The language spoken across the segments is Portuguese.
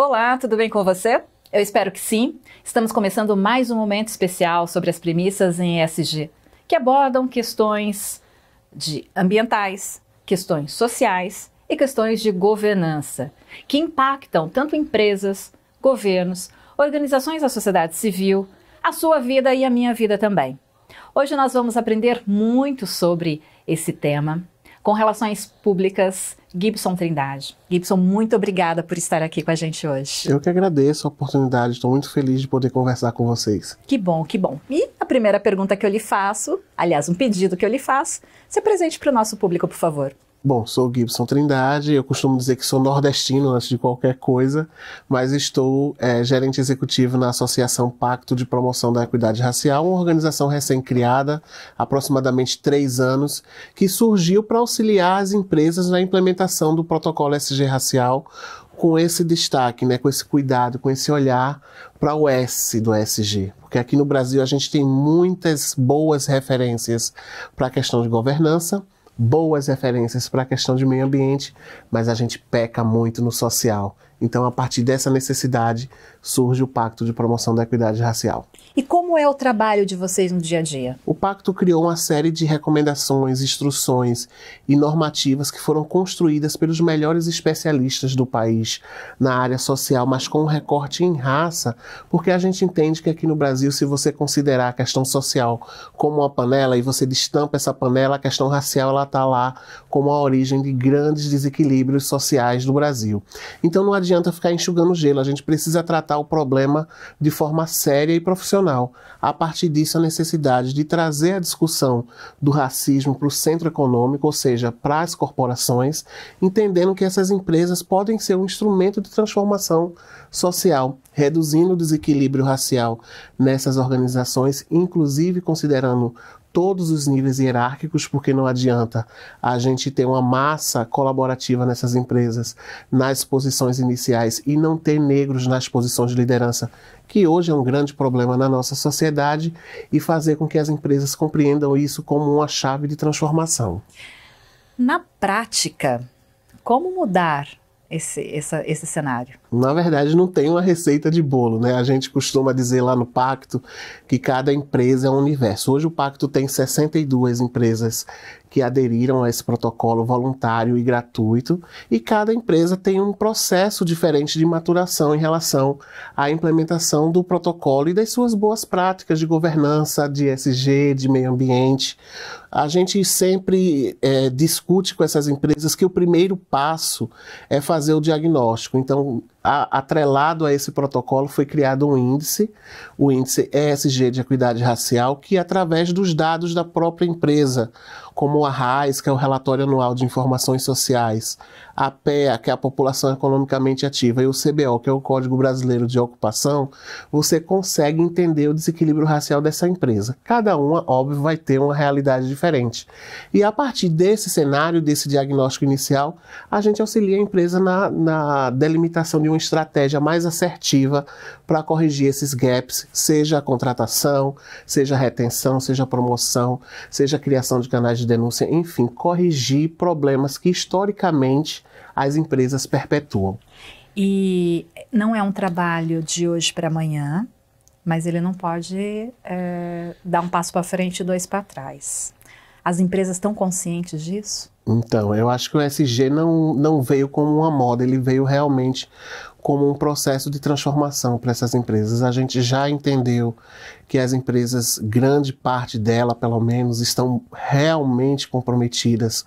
Olá, tudo bem com você? Eu espero que sim. Estamos começando mais um momento especial sobre as premissas em ESG, que abordam questões ambientais, questões sociais e questões de governança, que impactam tanto empresas, governos, organizações da sociedade civil, a sua vida e a minha vida também. Hoje nós vamos aprender muito sobre esse tema com relações públicas. Gibson Trindade. Gibson, muito obrigada por estar aqui com a gente hoje. Eu que agradeço a oportunidade, estou muito feliz de poder conversar com vocês. Que bom, que bom. E a primeira pergunta que eu lhe faço, aliás, um pedido que eu lhe faço, se apresente para o nosso público, por favor. Bom, sou Gibson Trindade, eu costumo dizer que sou nordestino antes de qualquer coisa, mas estou gerente executivo na Associação Pacto de Promoção da Equidade Racial, uma organização recém-criada, há aproximadamente 3 anos, que surgiu para auxiliar as empresas na implementação do protocolo ESG racial, com esse destaque, com esse cuidado, com esse olhar para o S do ESG. Porque aqui no Brasil a gente tem muitas boas referências para a questão de governança, boas referências para a questão de meio ambiente, mas a gente peca muito no social. Então, a partir dessa necessidade, surge o Pacto de Promoção da Equidade Racial. E como é o trabalho de vocês no dia a dia? O Pacto criou uma série de recomendações, instruções e normativas que foram construídas pelos melhores especialistas do país na área social, mas com um recorte em raça, porque a gente entende que aqui no Brasil, se você considerar a questão social como uma panela e você destampa essa panela, a questão racial ela está lá como a origem de grandes desequilíbrios sociais do Brasil. Então não adianta ficar enxugando gelo, a gente precisa tratar o problema de forma séria e profissional. A partir disso, a necessidade de trazer a discussão do racismo para o centro econômico, ou seja, para as corporações, entendendo que essas empresas podem ser um instrumento de transformação social, reduzindo o desequilíbrio racial nessas organizações, inclusive considerando todos os níveis hierárquicos, porque não adianta a gente ter uma massa colaborativa nessas empresas, nas posições iniciais, e não ter negros nas posições de liderança, que hoje é um grande problema na nossa sociedade, e fazer com que as empresas compreendam isso como uma chave de transformação. Na prática, como mudar esse cenário? Na verdade, não tem uma receita de bolo, A gente costuma dizer lá no Pacto que cada empresa é um universo. Hoje o Pacto tem 62 empresas que aderiram a esse protocolo voluntário e gratuito, e cada empresa tem um processo diferente de maturação em relação à implementação do protocolo e das suas boas práticas de governança, de ESG, de meio ambiente. A gente sempre discute com essas empresas que o primeiro passo é fazer o diagnóstico. Então, atrelado a esse protocolo foi criado um índice, o índice ESG de equidade racial, que através dos dados da própria empresa, como o ARRAES, que é o Relatório Anual de Informações Sociais, a PEA, que é a População Economicamente Ativa, e o CBO, que é o Código Brasileiro de Ocupação, você consegue entender o desequilíbrio racial dessa empresa. Cada uma, óbvio, vai ter uma realidade diferente. E a partir desse cenário, desse diagnóstico inicial, a gente auxilia a empresa na delimitação de uma estratégia mais assertiva para corrigir esses gaps, seja a contratação, seja a retenção, seja a promoção, seja a criação de canais de denúncia, enfim, corrigir problemas que historicamente as empresas perpetuam. E não é um trabalho de hoje para amanhã, mas ele não pode dar um passo para frente e 2 para trás. As empresas estão conscientes disso? Então, eu acho que o ESG não veio como uma moda, ele veio realmente como um processo de transformação para essas empresas. A gente já entendeu que as empresas, grande parte dela, pelo menos, estão realmente comprometidas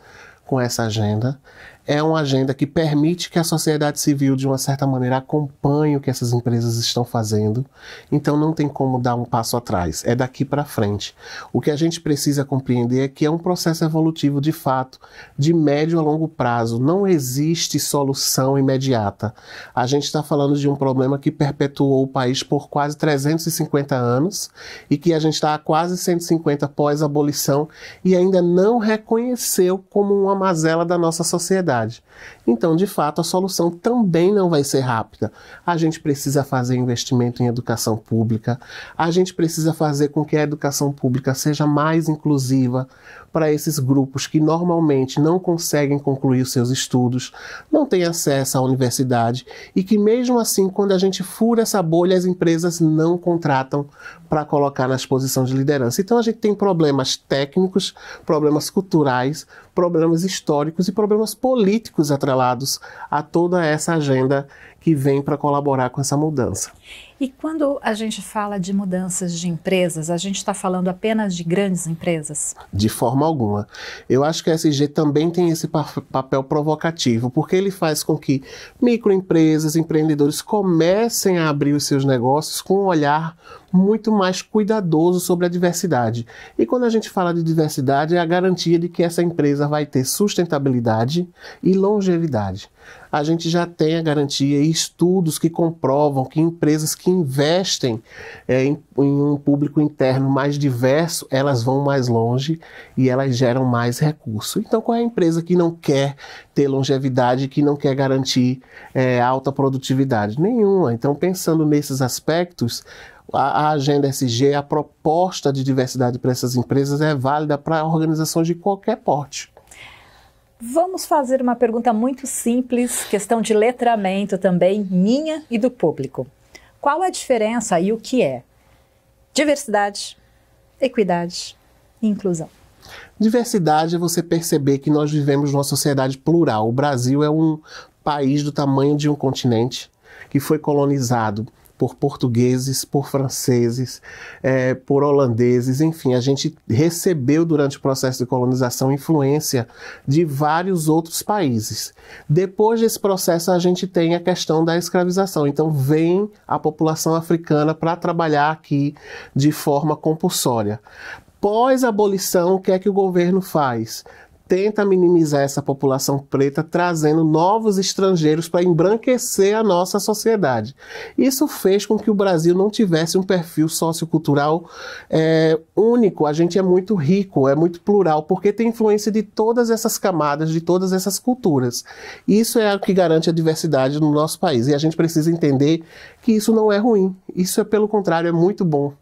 com essa agenda. É uma agenda que permite que a sociedade civil, de uma certa maneira, acompanhe o que essas empresas estão fazendo. Então não tem como dar um passo atrás, é daqui para frente. O que a gente precisa compreender é que é um processo evolutivo de fato, de médio a longo prazo. Não existe solução imediata. A gente está falando de um problema que perpetuou o país por quase 350 anos e que a gente está há quase 150 pós-abolição e ainda não reconheceu como uma mazela da nossa sociedade. produtividade. Então, de fato, a solução também não vai ser rápida. A gente precisa fazer investimento em educação pública, a gente precisa fazer com que a educação pública seja mais inclusiva para esses grupos que normalmente não conseguem concluir os seus estudos, não têm acesso à universidade e que mesmo assim, quando a gente fura essa bolha, as empresas não contratam para colocar nas posições de liderança. Então a gente tem problemas técnicos, problemas culturais, problemas históricos e problemas políticos atrelados a toda essa agenda que vem para colaborar com essa mudança. E quando a gente fala de mudanças de empresas, a gente está falando apenas de grandes empresas? De forma alguma. Eu acho que a ESG também tem esse papel provocativo, porque ele faz com que microempresas, empreendedores comecem a abrir os seus negócios com um olhar muito mais cuidadoso sobre a diversidade. E quando a gente fala de diversidade, é a garantia de que essa empresa vai ter sustentabilidade e longevidade. A gente já tem a garantia e estudos que comprovam que empresas que investem em um público interno mais diverso, elas vão mais longe e elas geram mais recurso. Então, qual é a empresa que não quer ter longevidade, que não quer garantir alta produtividade? Nenhuma. Então, pensando nesses aspectos, a agenda ESG, a proposta de diversidade para essas empresas é válida para organizações de qualquer porte. Vamos fazer uma pergunta muito simples, questão de letramento também, minha e do público. Qual a diferença e o que é diversidade, equidade e inclusão? Diversidade é você perceber que nós vivemos numa sociedade plural. O Brasil é um país do tamanho de um continente que foi colonizado por portugueses, por franceses, por holandeses, enfim, a gente recebeu durante o processo de colonização influência de vários outros países. Depois desse processo a gente tem a questão da escravização, então vem a população africana para trabalhar aqui de forma compulsória. Pós-abolição, o que é que o governo faz? Tenta minimizar essa população preta, trazendo novos estrangeiros para embranquecer a nossa sociedade. Isso fez com que o Brasil não tivesse um perfil sociocultural único. A gente é muito rico, é muito plural, porque tem influência de todas essas camadas, de todas essas culturas. Isso é o que garante a diversidade no nosso país. E a gente precisa entender que isso não é ruim. Isso é, pelo contrário, é muito bom.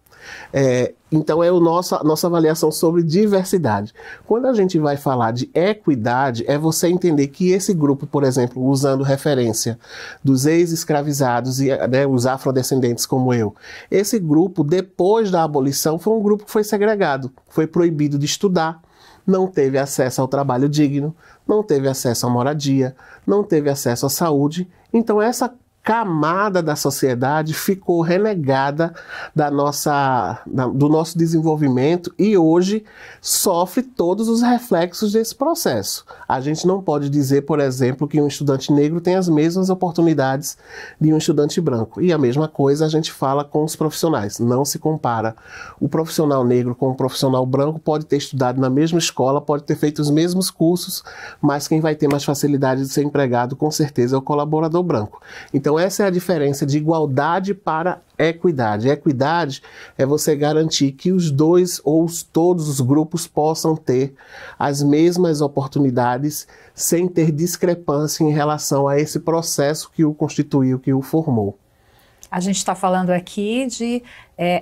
Então é a nossa avaliação sobre diversidade. Quando a gente vai falar de equidade, é você entender que esse grupo, por exemplo, usando referência dos ex-escravizados e os afrodescendentes como eu, esse grupo, depois da abolição, foi um grupo que foi segregado, foi proibido de estudar, não teve acesso ao trabalho digno, não teve acesso à moradia, não teve acesso à saúde. Então essa camada da sociedade ficou renegada do nosso desenvolvimento e hoje sofre todos os reflexos desse processo. A gente não pode dizer, por exemplo, que um estudante negro tem as mesmas oportunidades de um estudante branco. E a mesma coisa a gente fala com os profissionais. Não se compara. O profissional negro com o profissional branco pode ter estudado na mesma escola, pode ter feito os mesmos cursos, mas quem vai ter mais facilidade de ser empregado, com certeza, é o colaborador branco. Então, essa é a diferença de igualdade para equidade. Equidade é você garantir que os dois ou todos os grupos possam ter as mesmas oportunidades sem ter discrepância em relação a esse processo que o constituiu, que o formou. A gente está falando aqui de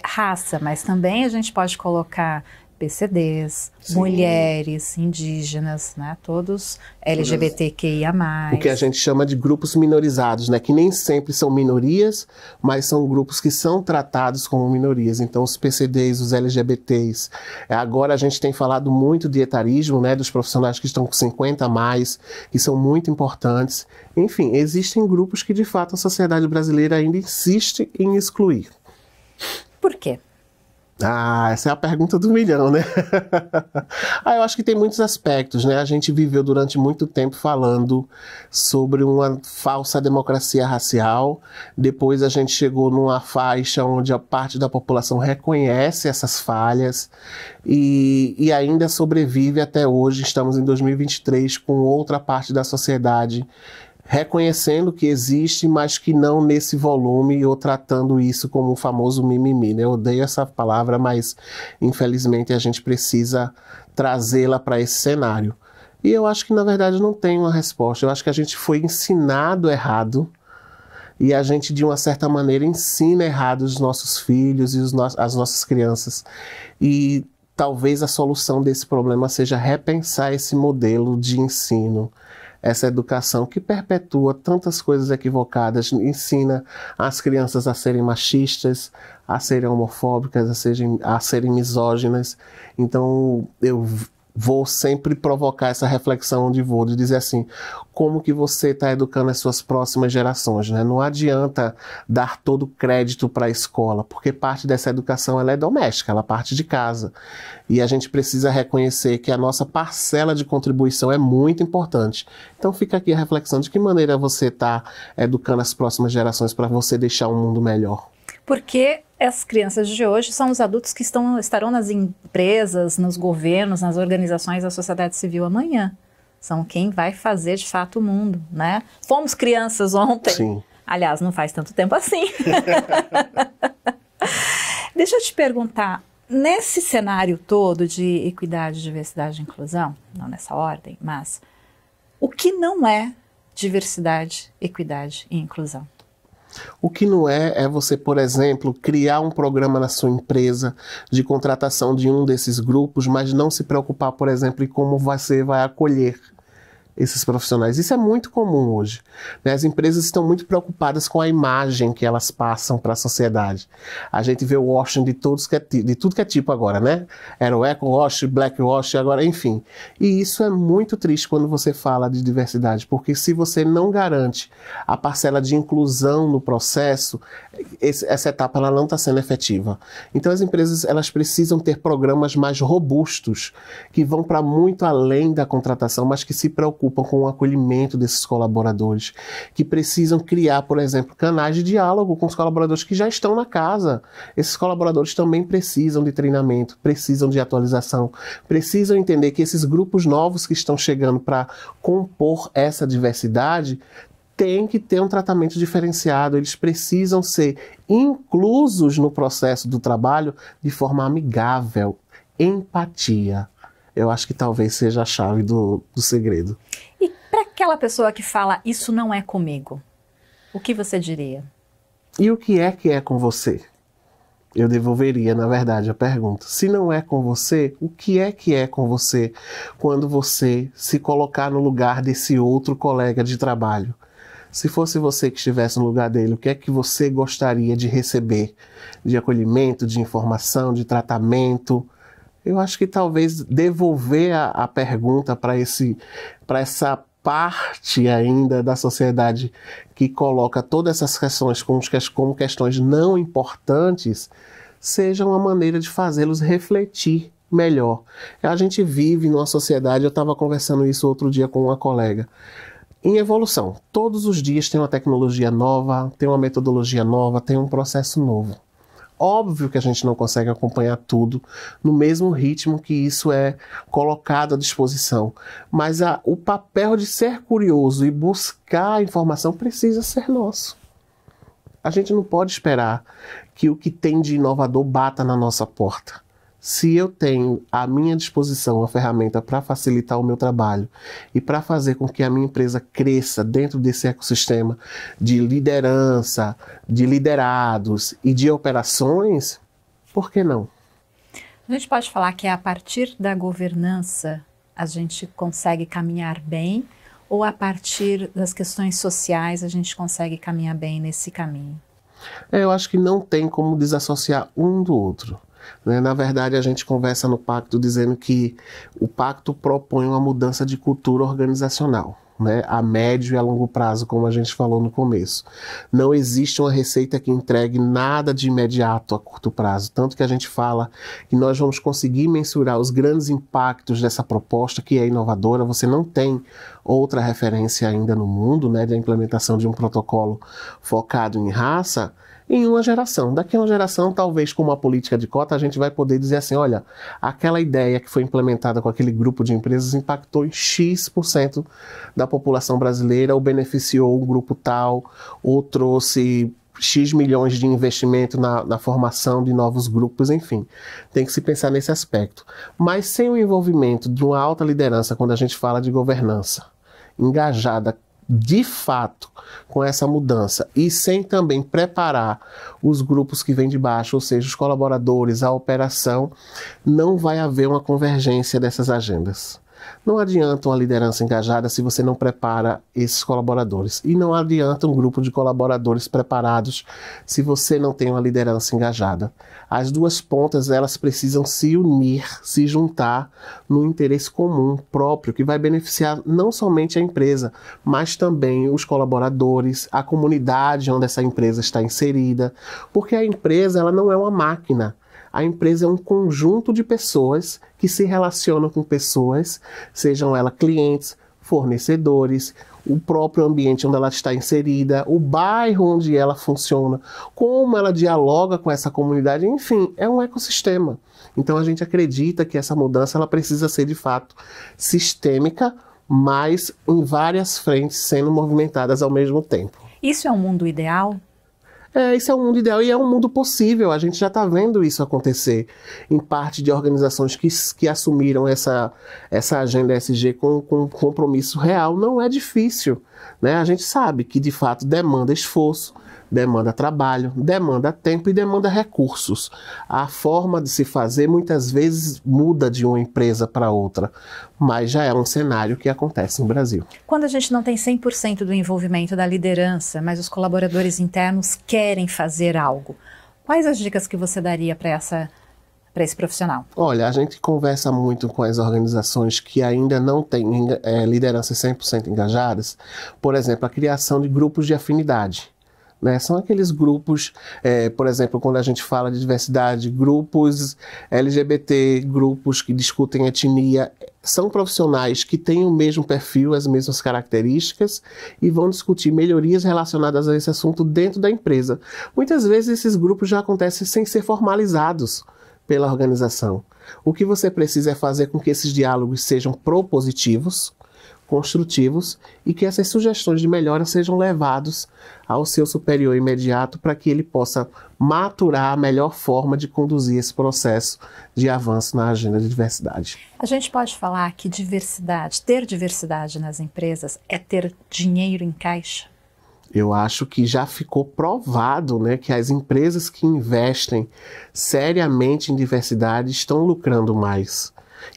raça, mas também a gente pode colocar PCDs, sim, mulheres, indígenas, né, todos LGBTQIA+. O que a gente chama de grupos minorizados, né, que nem sempre são minorias, mas são grupos que são tratados como minorias. Então os PCDs, os LGBTs. Agora a gente tem falado muito de etarismo, né, dos profissionais que estão com 50 a mais, que são muito importantes. Enfim, existem grupos que de fato a sociedade brasileira ainda insiste em excluir. Por quê? Essa é a pergunta do milhão, né? Eu acho que tem muitos aspectos, né? A gente viveu durante muito tempo falando sobre uma falsa democracia racial. Depois a gente chegou numa faixa onde a parte da população reconhece essas falhas e ainda sobrevive até hoje. Estamos em 2023 com outra parte da sociedade reconhecendo que existe, mas que não nesse volume, ou tratando isso como o famoso mimimi, né? Eu odeio essa palavra, mas infelizmente a gente precisa trazê-la para esse cenário. E eu acho que, na verdade, não tem uma resposta. Eu acho que a gente foi ensinado errado e a gente, de uma certa maneira, ensina errado os nossos filhos e as nossas crianças. E talvez a solução desse problema seja repensar esse modelo de ensino, essa educação que perpetua tantas coisas equivocadas, ensina as crianças a serem machistas, a serem homofóbicas, a serem misóginas. Então, eu vou sempre provocar essa reflexão onde vou, de dizer assim, como que você está educando as suas próximas gerações, né? Não adianta dar todo o crédito para a escola, porque parte dessa educação ela é doméstica, ela parte de casa. E a gente precisa reconhecer que a nossa parcela de contribuição é muito importante. Então fica aqui a reflexão de que maneira você está educando as próximas gerações para você deixar um mundo melhor. Porque as crianças de hoje são os adultos que estarão nas empresas, nos governos, nas organizações da sociedade civil amanhã. São quem vai fazer de fato o mundo, né? Fomos crianças ontem. Sim. Aliás, não faz tanto tempo assim. Deixa eu te perguntar, nesse cenário todo de equidade, diversidade e inclusão, não nessa ordem, mas o que não é diversidade, equidade e inclusão? O que não é você, por exemplo, criar um programa na sua empresa de contratação de um desses grupos, mas não se preocupar, por exemplo, em como você vai acolher esses profissionais. Isso é muito comum hoje, né? As empresas estão muito preocupadas com a imagem que elas passam para a sociedade. A gente vê o washing de tudo que é tipo agora, né? Era o eco-wash, black-wash, agora, enfim. E isso é muito triste quando você fala de diversidade, porque se você não garante a parcela de inclusão no processo, essa etapa ela não está sendo efetiva. Então as empresas elas precisam ter programas mais robustos, que vão para muito além da contratação, mas que se preocupam com o acolhimento desses colaboradores, que precisam criar, por exemplo, canais de diálogo com os colaboradores que já estão na casa. Esses colaboradores também precisam de treinamento, precisam de atualização, precisam entender que esses grupos novos que estão chegando para compor essa diversidade têm que ter um tratamento diferenciado, eles precisam ser inclusos no processo do trabalho de forma amigável, empatia. Eu acho que talvez seja a chave do segredo. E para aquela pessoa que fala, isso não é comigo, o que você diria? E o que é com você? Eu devolveria, na verdade, a pergunta. Se não é com você, o que é com você quando você se colocar no lugar desse outro colega de trabalho? Se fosse você que estivesse no lugar dele, o que é que você gostaria de receber? De acolhimento, de informação, de tratamento? Eu acho que talvez devolver a pergunta para essa parte ainda da sociedade que coloca todas essas questões como questões não importantes seja uma maneira de fazê-los refletir melhor. A gente vive numa sociedade, eu estava conversando isso outro dia com uma colega, em evolução. Todos os dias tem uma tecnologia nova, tem uma metodologia nova, tem um processo novo. Óbvio que a gente não consegue acompanhar tudo no mesmo ritmo que isso é colocado à disposição, mas o papel de ser curioso e buscar a informação precisa ser nosso. A gente não pode esperar que o que tem de inovador bata na nossa porta. Se eu tenho à minha disposição a ferramenta para facilitar o meu trabalho e para fazer com que a minha empresa cresça dentro desse ecossistema de liderança, de liderados e de operações, por que não? A gente pode falar que a partir da governança a gente consegue caminhar bem ou a partir das questões sociais a gente consegue caminhar bem nesse caminho? Eu acho que não tem como desassociar um do outro. Na verdade, a gente conversa no pacto dizendo que o pacto propõe uma mudança de cultura organizacional, né, a médio e a longo prazo, como a gente falou no começo. Não existe uma receita que entregue nada de imediato a curto prazo, tanto que a gente fala que nós vamos conseguir mensurar os grandes impactos dessa proposta, que é inovadora. Você não tem outra referência ainda no mundo, né, da implementação de um protocolo focado em raça, em uma geração. Daqui a uma geração, talvez com uma política de cota, a gente vai poder dizer assim, olha, aquela ideia que foi implementada com aquele grupo de empresas impactou em X% da população brasileira, ou beneficiou um grupo tal, ou trouxe X milhões de investimento na formação de novos grupos, enfim. Tem que se pensar nesse aspecto. Mas sem o envolvimento de uma alta liderança, quando a gente fala de governança, engajada de fato com essa mudança e sem também preparar os grupos que vêm de baixo, ou seja, os colaboradores, a operação, não vai haver uma convergência dessas agendas. Não adianta uma liderança engajada se você não prepara esses colaboradores. E não adianta um grupo de colaboradores preparados se você não tem uma liderança engajada. As duas pontas, elas precisam se unir, se juntar no interesse comum próprio, que vai beneficiar não somente a empresa, mas também os colaboradores, a comunidade onde essa empresa está inserida. Porque a empresa, ela não é uma máquina. A empresa é um conjunto de pessoas que se relacionam com pessoas, sejam elas clientes, fornecedores, o próprio ambiente onde ela está inserida, o bairro onde ela funciona, como ela dialoga com essa comunidade, enfim, é um ecossistema. Então a gente acredita que essa mudança ela precisa ser de fato sistêmica, mas em várias frentes sendo movimentadas ao mesmo tempo. Isso é um mundo ideal? Esse é um mundo ideal e é um mundo possível. A gente já está vendo isso acontecer em parte de organizações que assumiram essa agenda ESG com compromisso real. Não é difícil, né? A gente sabe que de fato demanda esforço, demanda trabalho, demanda tempo e demanda recursos. A forma de se fazer muitas vezes muda de uma empresa para outra, mas já é um cenário que acontece no Brasil. Quando a gente não tem 100% do envolvimento da liderança, mas os colaboradores internos querem fazer algo, quais as dicas que você daria para esse profissional? Olha, a gente conversa muito com as organizações que ainda não têm lideranças 100% engajadas, por exemplo, a criação de grupos de afinidade. Né? São aqueles grupos, por exemplo, quando a gente fala de diversidade, grupos LGBT, grupos que discutem etnia, são profissionais que têm o mesmo perfil, as mesmas características e vão discutir melhorias relacionadas a esse assunto dentro da empresa. Muitas vezes esses grupos já acontecem sem ser formalizados pela organização. O que você precisa é fazer com que esses diálogos sejam propositivos, construtivos e que essas sugestões de melhora sejam levados ao seu superior imediato para que ele possa maturar a melhor forma de conduzir esse processo de avanço na agenda de diversidade. A gente pode falar que ter diversidade nas empresas é ter dinheiro em caixa? Eu acho que já ficou provado, né, que as empresas que investem seriamente em diversidade estão lucrando mais.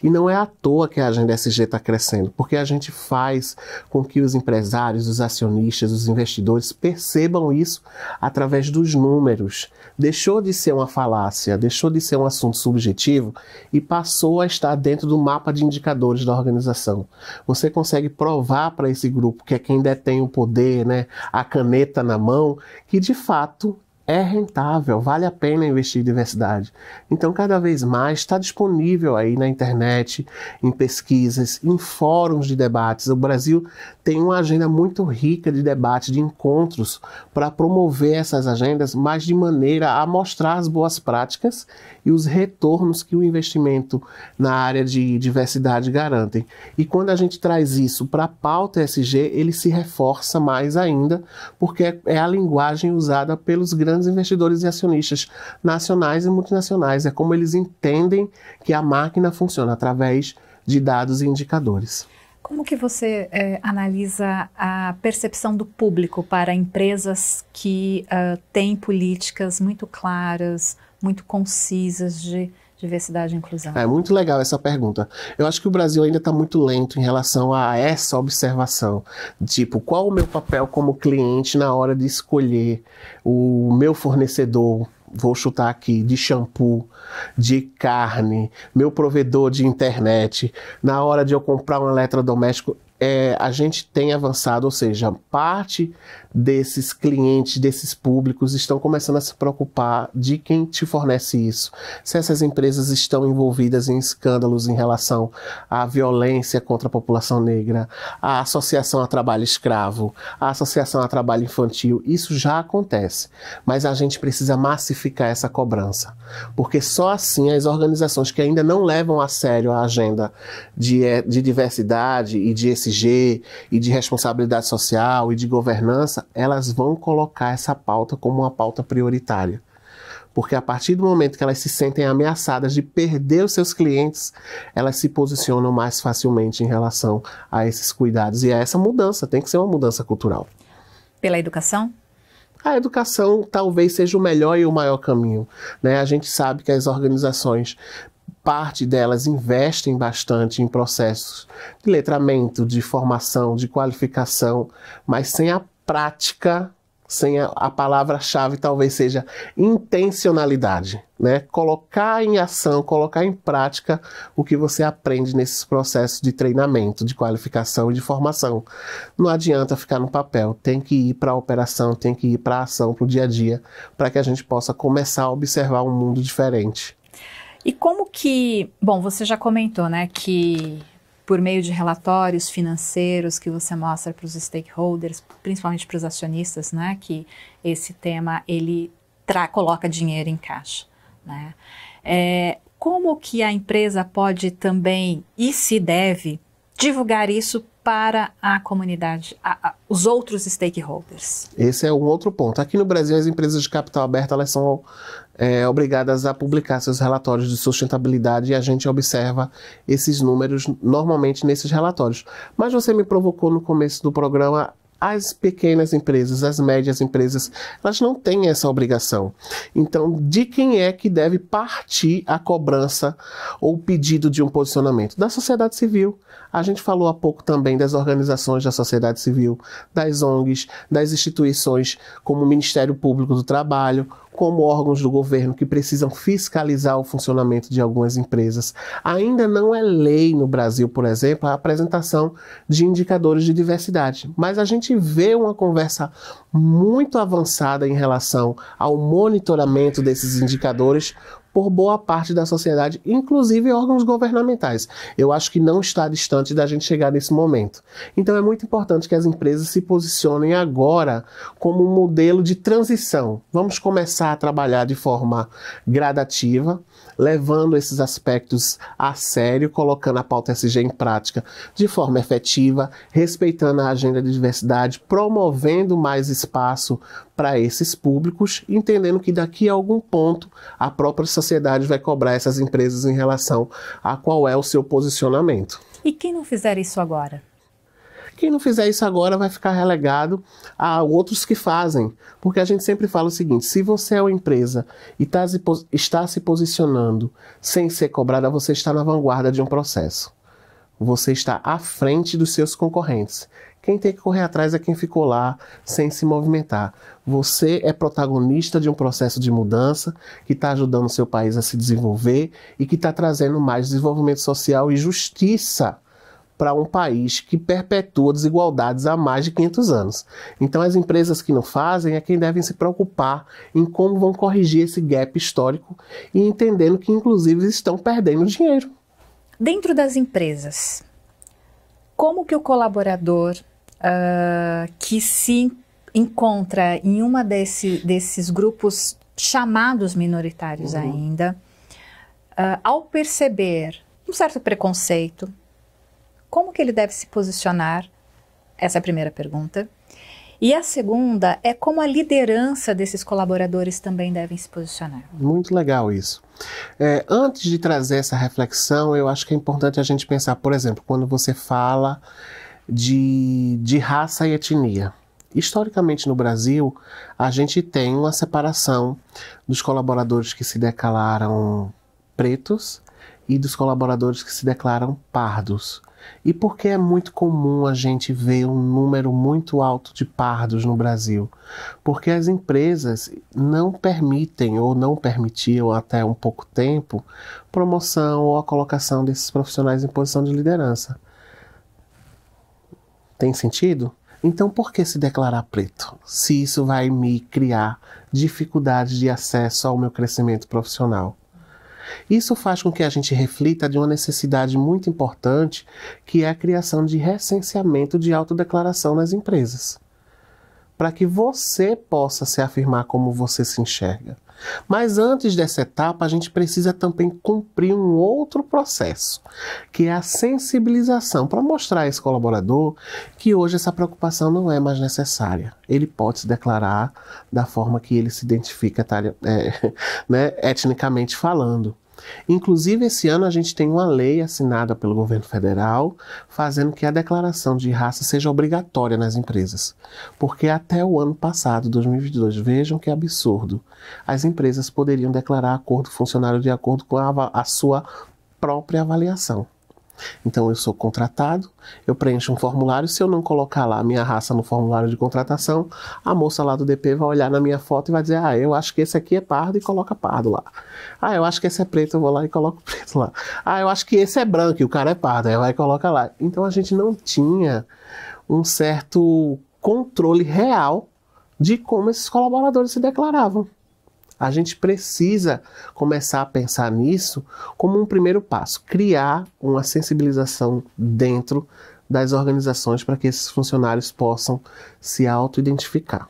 E não é à toa que a agenda ESG está crescendo, porque a gente faz com que os empresários, os acionistas, os investidores percebam isso através dos números. Deixou de ser uma falácia, deixou de ser um assunto subjetivo e passou a estar dentro do mapa de indicadores da organização. Você consegue provar para esse grupo, que é quem detém o poder, né, a caneta na mão, que de fato é rentável, vale a pena investir em diversidade. Então, cada vez mais está disponível aí na internet, em pesquisas, em fóruns de debates. O Brasil tem uma agenda muito rica de debates, de encontros, para promover essas agendas, mas de maneira a mostrar as boas práticas e os retornos que o investimento na área de diversidade garantem. E quando a gente traz isso para a pauta ESG, ele se reforça mais ainda, porque é a linguagem usada pelos grandes investidores e acionistas nacionais e multinacionais. É como eles entendem que a máquina funciona, através de dados e indicadores. Como que você analisa a percepção do público para empresas que têm políticas muito claras, muito concisas de diversidade e inclusão? É muito legal essa pergunta. Eu acho que o Brasil ainda está muito lento em relação a essa observação. Tipo, qual o meu papel como cliente na hora de escolher o meu fornecedor, vou chutar aqui, de shampoo, de carne, meu provedor de internet, na hora de eu comprar um eletrodoméstico? A gente tem avançado, ou seja, parte desses clientes, desses públicos estão começando a se preocupar de quem te fornece isso. Se essas empresas estão envolvidas em escândalos em relação à violência contra a população negra, à associação a trabalho escravo, à associação a trabalho infantil, isso já acontece. Mas a gente precisa massificar essa cobrança, porque só assim as organizações que ainda não levam a sério a agenda de diversidade e de ESG ESG e de responsabilidade social e de governança, elas vão colocar essa pauta como uma pauta prioritária. Porque a partir do momento que elas se sentem ameaçadas de perder os seus clientes, elas se posicionam mais facilmente em relação a esses cuidados. E a essa mudança, tem que ser uma mudança cultural. Pela educação? A educação talvez seja o melhor e o maior caminho, né? A gente sabe que as organizações, parte delas investem bastante em processos de letramento, de formação, de qualificação, mas sem a prática, sem a palavra-chave talvez seja intencionalidade, né? Colocar em ação, colocar em prática o que você aprende nesses processos de treinamento, de qualificação e de formação. Não adianta ficar no papel, tem que ir para a operação, tem que ir para a ação, para o dia a dia, para que a gente possa começar a observar um mundo diferente. E como que, bom, você já comentou, né, que por meio de relatórios financeiros que você mostra para os stakeholders, principalmente para os acionistas, né, que esse tema ele coloca dinheiro em caixa, né? Como que a empresa pode também e se deve divulgar isso para a comunidade, os outros stakeholders? Esse é um outro ponto. Aqui no Brasil, as empresas de capital aberto elas são obrigadas a publicar seus relatórios de sustentabilidade e a gente observa esses números normalmente nesses relatórios. Mas você me provocou no começo do programa. As pequenas empresas, as médias empresas, elas não têm essa obrigação. Então, de quem é que deve partir a cobrança ou o pedido de um posicionamento? Da sociedade civil. A gente falou há pouco também das organizações da sociedade civil, das ONGs, das instituições como o Ministério Público do Trabalho, como órgãos do governo que precisam fiscalizar o funcionamento de algumas empresas. Ainda não é lei no Brasil, por exemplo, a apresentação de indicadores de diversidade, mas a gente vê uma conversa muito avançada em relação ao monitoramento desses indicadores por boa parte da sociedade, inclusive órgãos governamentais. Eu acho que não está distante da gente chegar nesse momento. Então é muito importante que as empresas se posicionem agora como um modelo de transição. Vamos começar a trabalhar de forma gradativa, levando esses aspectos a sério, colocando a pauta ESG em prática de forma efetiva, respeitando a agenda de diversidade, promovendo mais espaço para esses públicos, entendendo que daqui a algum ponto a própria sociedade vai cobrar essas empresas em relação a qual é o seu posicionamento. E quem não fizer isso agora? Quem não fizer isso agora vai ficar relegado a outros que fazem. Porque a gente sempre fala o seguinte, se você é uma empresa e está se posicionando sem ser cobrada, você está na vanguarda de um processo. Você está à frente dos seus concorrentes. Quem tem que correr atrás é quem ficou lá sem se movimentar. Você é protagonista de um processo de mudança que está ajudando o seu país a se desenvolver e que está trazendo mais desenvolvimento social e justiça para um país que perpetua desigualdades há mais de 500 anos. Então as empresas que não fazem é quem devem se preocupar em como vão corrigir esse gap histórico e entendendo que inclusive estão perdendo dinheiro. Dentro das empresas, como que o colaborador que se encontra em uma desses grupos chamados minoritários ainda, ao perceber um certo preconceito, como que ele deve se posicionar? Essa é a primeira pergunta. E a segunda é como a liderança desses colaboradores também devem se posicionar. Muito legal isso. Antes de trazer essa reflexão, eu acho que é importante a gente pensar, por exemplo, quando você fala de raça e etnia. Historicamente no Brasil, a gente tem uma separação dos colaboradores que se declaram pretos e dos colaboradores que se declaram pardos. E por que é muito comum a gente ver um número muito alto de pardos no Brasil? Porque as empresas não permitem ou não permitiam até um pouco tempo promoção ou a colocação desses profissionais em posição de liderança. Tem sentido? Então por que se declarar preto? Se isso vai me criar dificuldades de acesso ao meu crescimento profissional. Isso faz com que a gente reflita de uma necessidade muito importante, que é a criação de recenseamento de autodeclaração nas empresas. Para que você possa se afirmar como você se enxerga. Mas antes dessa etapa, a gente precisa também cumprir um outro processo, que é a sensibilização, para mostrar a esse colaborador que hoje essa preocupação não é mais necessária. Ele pode se declarar da forma que ele se identifica, né, etnicamente falando. Inclusive, esse ano a gente tem uma lei assinada pelo governo federal fazendo que a declaração de raça seja obrigatória nas empresas. Porque até o ano passado, 2022, vejam que absurdo, as empresas poderiam declarar a cor do funcionário de acordo com a sua própria avaliação. Então eu sou contratado, eu preencho um formulário, se eu não colocar lá a minha raça no formulário de contratação, a moça lá do DP vai olhar na minha foto e vai dizer, ah, eu acho que esse aqui é pardo e coloca pardo lá. Ah, eu acho que esse é preto, eu vou lá e coloco preto lá. Ah, eu acho que esse é branco e o cara é pardo, aí vai e coloca lá. Então a gente não tinha um certo controle real de como esses colaboradores se declaravam. A gente precisa começar a pensar nisso como um primeiro passo, criar uma sensibilização dentro das organizações para que esses funcionários possam se auto-identificar.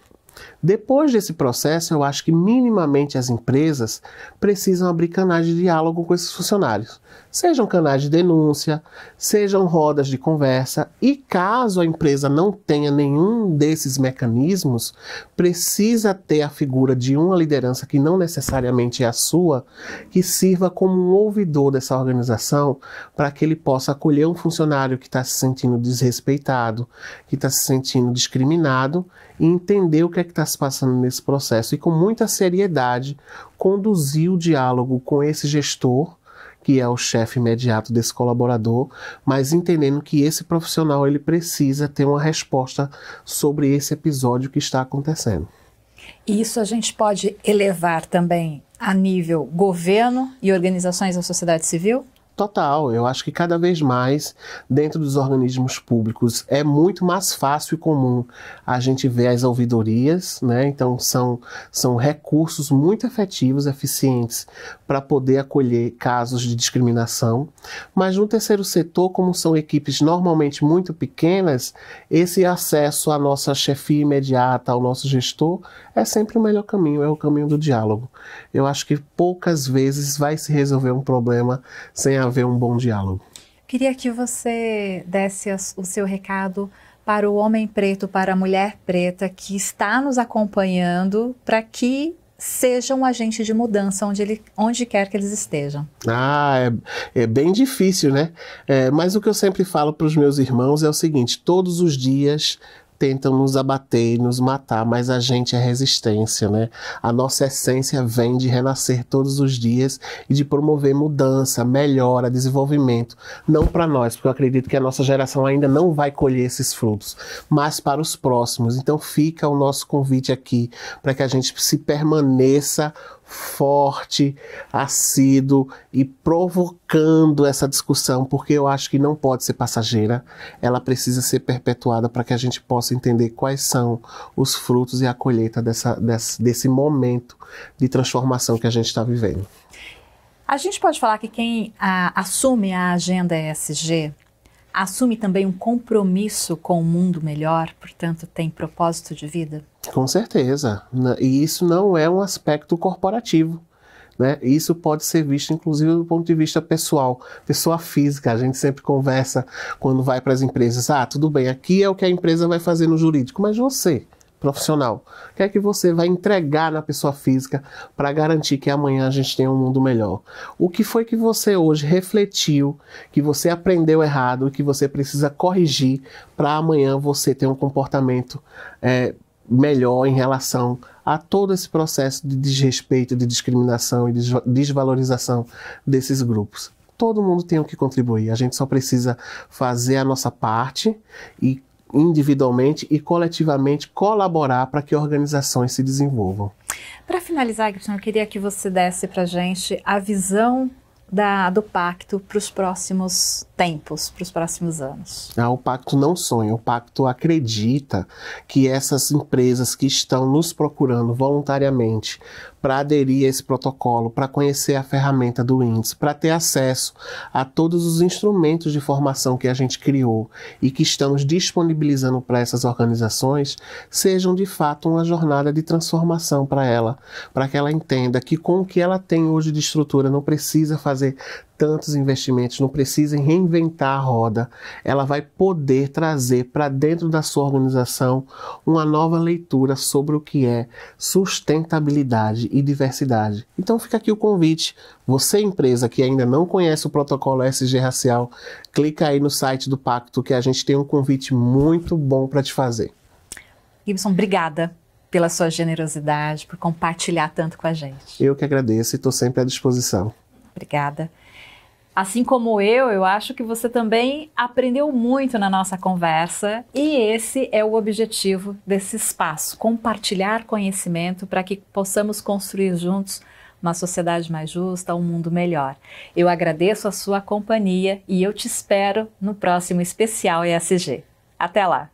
Depois desse processo, eu acho que minimamente as empresas precisam abrir canais de diálogo com esses funcionários. Sejam canais de denúncia, sejam rodas de conversa, e caso a empresa não tenha nenhum desses mecanismos, precisa ter a figura de uma liderança que não necessariamente é a sua, que sirva como um ouvidor dessa organização para que ele possa acolher um funcionário que está se sentindo desrespeitado, que está se sentindo discriminado, e entender o que é que está se passando nesse processo e com muita seriedade conduzir o diálogo com esse gestor, que é o chefe imediato desse colaborador, mas entendendo que esse profissional ele precisa ter uma resposta sobre esse episódio que está acontecendo. E isso a gente pode elevar também a nível governo e organizações da sociedade civil? Total, eu acho que cada vez mais dentro dos organismos públicos é muito mais fácil e comum a gente ver as ouvidorias, né? Então são recursos muito efetivos, eficientes para poder acolher casos de discriminação, mas no terceiro setor, como são equipes normalmente muito pequenas, esse acesso à nossa chefia imediata, ao nosso gestor, é sempre o melhor caminho, é o caminho do diálogo. Eu acho que poucas vezes vai se resolver um problema sem haver um bom diálogo. Queria que você desse o seu recado para o homem preto, para a mulher preta que está nos acompanhando, para que seja um agente de mudança onde quer que eles estejam. É bem difícil, né? Mas o que eu sempre falo para os meus irmãos é o seguinte: todos os dias tentam nos abater, nos matar, mas a gente é resistência, né? A nossa essência vem de renascer todos os dias e de promover mudança, melhora, desenvolvimento. Não para nós, porque eu acredito que a nossa geração ainda não vai colher esses frutos, mas para os próximos. Então fica o nosso convite aqui para que a gente se permaneça forte, assíduo e provocando essa discussão, porque eu acho que não pode ser passageira, ela precisa ser perpetuada para que a gente possa entender quais são os frutos e a colheita desse momento de transformação que a gente está vivendo. A gente pode falar que quem assume a agenda ESG assume também um compromisso com o mundo melhor, portanto tem propósito de vida? Com certeza, e isso não é um aspecto corporativo, né? Isso pode ser visto inclusive do ponto de vista pessoal, pessoa física. A gente sempre conversa quando vai para as empresas, tudo bem, aqui é o que a empresa vai fazer no jurídico, mas você, profissional, o que é que você vai entregar na pessoa física para garantir que amanhã a gente tenha um mundo melhor? O que foi que você hoje refletiu, que você aprendeu errado e que você precisa corrigir para amanhã você ter um comportamento melhor em relação a todo esse processo de desrespeito, de discriminação e de desvalorização desses grupos? Todo mundo tem o que contribuir, a gente só precisa fazer a nossa parte e individualmente e coletivamente colaborar para que organizações se desenvolvam. Para finalizar, Cristiano, eu queria que você desse para a gente a visão do pacto para os próximos tempos, para os próximos anos. O pacto não sonha, o pacto acredita que essas empresas que estão nos procurando voluntariamente para aderir a esse protocolo, para conhecer a ferramenta do índice, para ter acesso a todos os instrumentos de formação que a gente criou e que estamos disponibilizando para essas organizações, sejam de fato uma jornada de transformação para ela, para que ela entenda que com o que ela tem hoje de estrutura não precisa fazer tantos investimentos, não precisa reinventar a roda, ela vai poder trazer para dentro da sua organização uma nova leitura sobre o que é sustentabilidade e diversidade. Então fica aqui o convite, você empresa que ainda não conhece o protocolo ESG racial, clica aí no site do Pacto que a gente tem um convite muito bom para te fazer. Gibson, obrigada pela sua generosidade, por compartilhar tanto com a gente. Eu que agradeço e estou sempre à disposição. Obrigada. Assim como eu acho que você também aprendeu muito na nossa conversa e esse é o objetivo desse espaço, compartilhar conhecimento para que possamos construir juntos uma sociedade mais justa, um mundo melhor. Eu agradeço a sua companhia e eu te espero no próximo especial ESG. Até lá!